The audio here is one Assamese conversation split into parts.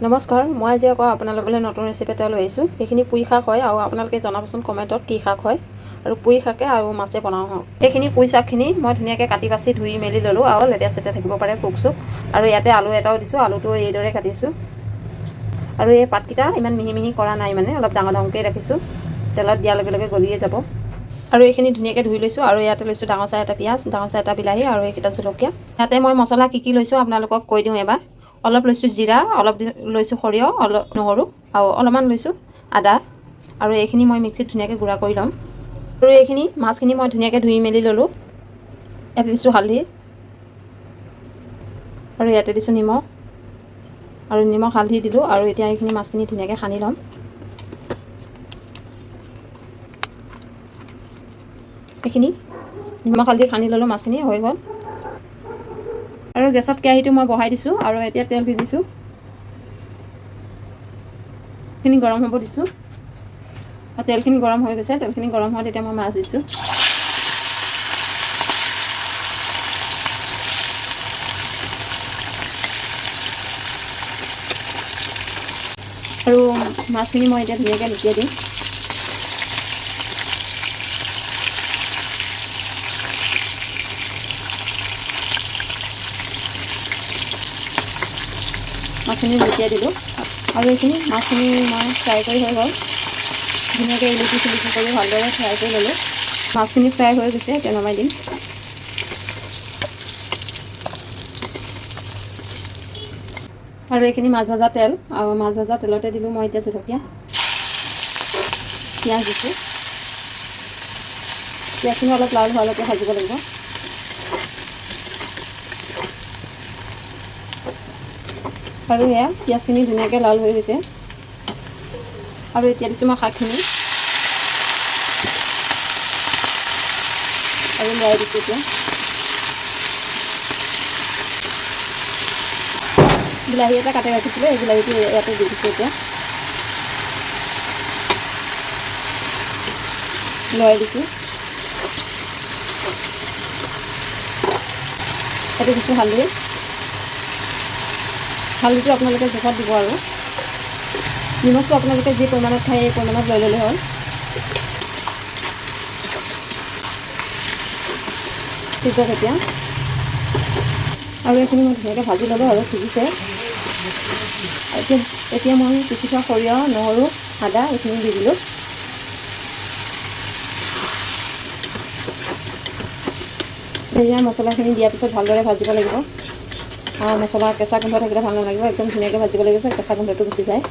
নমস্কাৰ, মই আজি আকৌ আপোনালোকলৈ নতুন ৰেচিপি এটা লৈ আহিছোঁ। এইখিনি পুঁই শাক হয় আৰু আপোনালোকে জনাবচোন কমেণ্টত কি শাক হয় আৰু পুঁই শাকে আৰু মাছে বনাওঁ হওক। এইখিনি পুঁই শাকখিনি মই ধুনীয়াকৈ কাটি বাছি ধুই মেলি ল'লোঁ আৰু লেতেৰা চেতেৰা থাকিব পাৰে পোক চোক। আৰু ইয়াতে আলু এটাও দিছোঁ, আলুটো এইদৰে কাটিছোঁ। আৰু এই পাতকেইটা ইমান মিহি মিহি কৰা নাই, মানে অলপ ডাঙৰ ডাঙৰকৈ ৰাখিছোঁ, তেলত দিয়াৰ লগে লগে গলিয়ে যাব। আৰু এইখিনি ধুনীয়াকৈ ধুই লৈছোঁ। আৰু ইয়াতে লৈছোঁ ডাঙৰ চাই এটা পিঁয়াজ, ডাঙৰ চাই এটা বিলাহী আৰু এইকেইটা জলকীয়া। ইয়াতে মই মছলা কি লৈছোঁ আপোনালোকক কৈ দিওঁ এবাৰ। অলপ লৈছোঁ জিৰা, অলপ লৈছোঁ সৰিয়হ, অলপ নহৰু আৰু অলপমান লৈছোঁ আদা। আৰু এইখিনি মই মিক্সিত ধুনীয়াকৈ গুড়া কৰি ল'ম। আৰু এইখিনি মাছখিনি মই ধুনীয়াকৈ ধুই মেলি ল'লোঁ। ইয়াতে দিছোঁ হালধি আৰু ইয়াতে দিছোঁ নিমখ আৰু নিমখ হালধি দিলোঁ। আৰু এতিয়া এইখিনি মাছখিনি ধুনীয়াকৈ সানি ল'ম। এইখিনি নিমখ হালধি সানি ল'লোঁ, মাছখিনি হৈ গ'ল। আৰু গেছত কেৰাহীটো মই বহাই দিছোঁ আৰু এতিয়া তেল দি দিছোঁ। খিনি গৰম হ'ব দিছোঁ। আৰু তেলখিনি গৰম হৈ গৈছে। তেলখিনি গৰম হোৱাত এতিয়া মই মাছ দিছোঁ। আৰু মাছখিনি মই এতিয়া ধুনীয়াকৈ লুটিয়াই দিম। মাছখিনি লুটিয়াই দিলোঁ। আৰু এইখিনি মাছখিনি মই ফ্ৰাই কৰি হৈ গ'ল। ধুনীয়াকৈ ইলুটি চিলুটি কৰি ভালদৰে ফ্ৰাই কৰি ল'লোঁ। মাছখিনি ফ্ৰাই হৈ গৈছে, এতিয়া নমাই দিম। আৰু এইখিনি মাছ ভজা তেল, আৰু মাছ ভজা তেলতে দিলোঁ মই এতিয়া জলকীয়া, পিঁয়াজ দিছোঁ। পিঁয়াজখিনি অলপ লাল হোৱালৈকে ভাজিব লাগিব। আৰু এয়া পিঁয়াজখিনি ধুনীয়াকৈ লাল হৈ গৈছে। আৰু এতিয়া দিছোঁ মই শাকখিনি আৰু লৰাই দিছোঁ। এতিয়া বিলাহী এটা কাটি ৰাখিছিলোঁ, এই বিলাহীটো ইয়াতে দি দিছোঁ। এতিয়া লৰাই দিছোঁ। ইয়াতে দিছোঁ হালধি। হালধিটো আপোনালোকে জোখত দিব। আৰু নিমখটো আপোনালোকে যি পৰিমাণত খায় এই পৰিমাণত লৈ ল'লে হ'ল। সিজক এতিয়া। আৰু এইখিনি মই ধুনীয়াকৈ ভাজি ল'লোঁ আৰু সিজিছে। এতিয়া মই পিচি থোৱা সৰিয়হ, নহৰু, আদা এইখিনি দি দিলোঁ। এতিয়া মছলাখিনি দিয়াৰ পিছত ভালদৰে ভাজিব লাগিব। মছলা কেঁচা গোন্ধ থাকিলে ভাল নালাগিব। একদম ধুনীয়াকৈ ভাজিব লাগিব, কেঁচা গোন্ধটো গুচি যায়।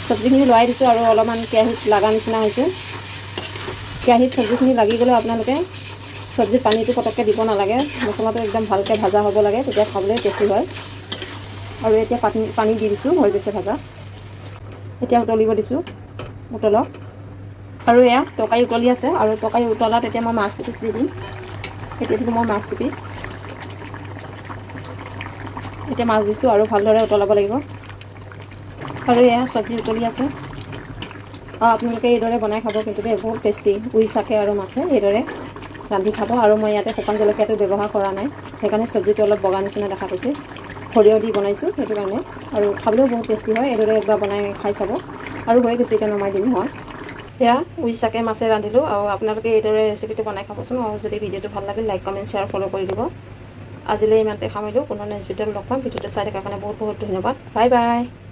চব্জিখিনি লৰাই দিছোঁ আৰু অলপমান কেৰাহীত লগা নিচিনা হৈছে। কেৰাহীত চব্জিখিনি লাগি গ'লে আপোনালোকে চব্জিত পানীটো পটককৈ দিব নালাগে। মছলাটো একদম ভালকৈ ভাজা হ'ব লাগে, তেতিয়া খাবলৈ টেষ্টি হয়। আৰু এতিয়া পানী দি দিছোঁ, হৈ গৈছে ভাজা। এতিয়া উতলিব দিছোঁ, উতলক। আৰু এয়া তৰকাৰী উতলি আছে। আৰু তৰকাৰী উতলাত এতিয়া মই মাছ কেইপিচ দি দিম। এতিয়া দিলোঁ মই মাছ কেইপিচ। এতিয়া মাছ দিছোঁ আৰু ভালদৰে উতলাব লাগিব। আৰু এয়া চব্জি উতলি আছে। আপোনালোকে এইদৰে বনাই খাব, কিন্তু দেই বহুত টেষ্টি। পুঁই শাকে আৰু মাছে এইদৰে ৰান্ধি খাব। আৰু মই ইয়াতে শুকান জলকীয়াটো ব্যৱহাৰ কৰা নাই, সেইকাৰণে চব্জিটো অলপ বগা নিচিনা দেখা পাইছে। সৰিয়হ দি বনাইছোঁ সেইটো কাৰণে। আৰু খাবলৈও বহুত টেষ্টি হয়। এইদৰে একবাৰ বনাই খাই চাব। আৰু হৈ গৈছে, এতিয়া নমাই দিম মই। এয়া পুঁই শাকে মাছে ৰান্ধিলোঁ। আৰু আপোনালোকে এইদৰে ৰেচিপিটো বনাই খাবচোন। আৰু যদি ভিডিঅ'টো ভাল লাগে লাইক, কমেণ্ট, শ্বেয়াৰ, ফ'ল' কৰি দিব। আজিলৈ ইমানতে সামৰিলোঁ। পুনৰ নেক্সট ভিডিঅ'ত লগ পাম। ভিডিঅ'টো চাই থকাৰ কাৰণে বহুত বহুত ধন্যবাদ। Bye bye.